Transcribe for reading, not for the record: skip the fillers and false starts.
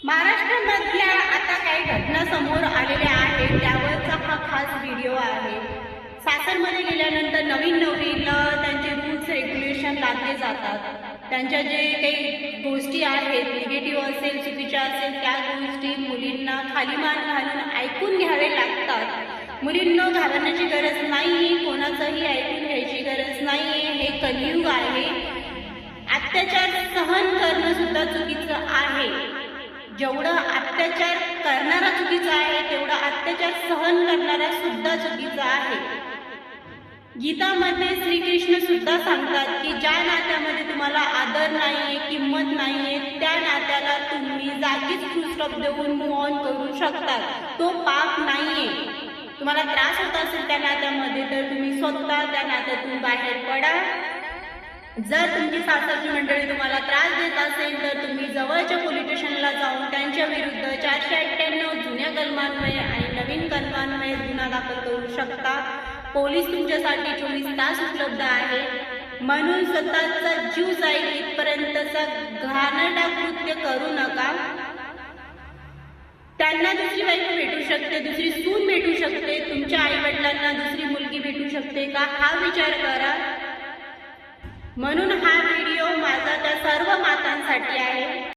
महाराष्ट्रामधल्या आता काही घटना समोर आलेल्या आहेत, त्यावरचा हा खास व्हिडिओ आहे। सासरमध्ये गेल्यानंतर नवीन नवरीला त्यांचे रूल्स रेग्युलेशन लागले जातात। त्यांच्या जे काही गोष्टी आहेत, निगेटिव्ह असेल, चुकीच्या असेल, त्या गोष्टी मुलींना खाली मान घालून ऐकून घ्यावे लागतात। मुलींना घाबरण्याची गरज नाही, कोणाचंही ऐकून घ्यायची गरज नाही। हे कलियुग आहे। अत्याचार सहन करणं सुद्धा चुकीचं आहे। जेवढं अत्याचार करणारा चुकीचा आहे, तेवढा अत्याचार सहन करणारा सुद्धा चुकीचा आहे। गीतामध्ये श्रीकृष्ण सुद्धा सांगतात की ज्या नात्यामध्ये तुम्हाला आदर नाहीये, किंमत नाहीये, त्या नात्याला तुम्ही जागीच फुल स्टॉप देऊन मूव्ह ऑन करू शकता। तो पाप नाहीये। तुम्हाला त्रास होत असेल त्या नात्यामध्ये, तर तुम्ही स्वतः त्या नात्यातून बाहेर पडा। जर तुमची सासरची मंडळी तुम्हाला त्रास देत असेल, तर तुम्ही जवळच्या पोलीस स्टेशनला जाऊन त्यांच्या विरुद्ध 498 जुन्या कलमान्वये आणि नवीन कलमान्वये गुन्हा दाखल करू शकता। पोलीस तुमच्यासाठी 24 तास उपलब्ध आहे। म्हणून स्वतःचा जीव जाईल इथपर्यंतचं घाणेरडा कृत्य करू नका। त्यांना दुसरी बायको भेटू शकते, दुसरी सून भेटू शकते, तुमच्या आई वडिलांना दुसरी मुलगी भेटू शकते का, हा विचार करा। म्हणून हा व्हिडिओ माझा त्या सर्व मातांसाठी आहे।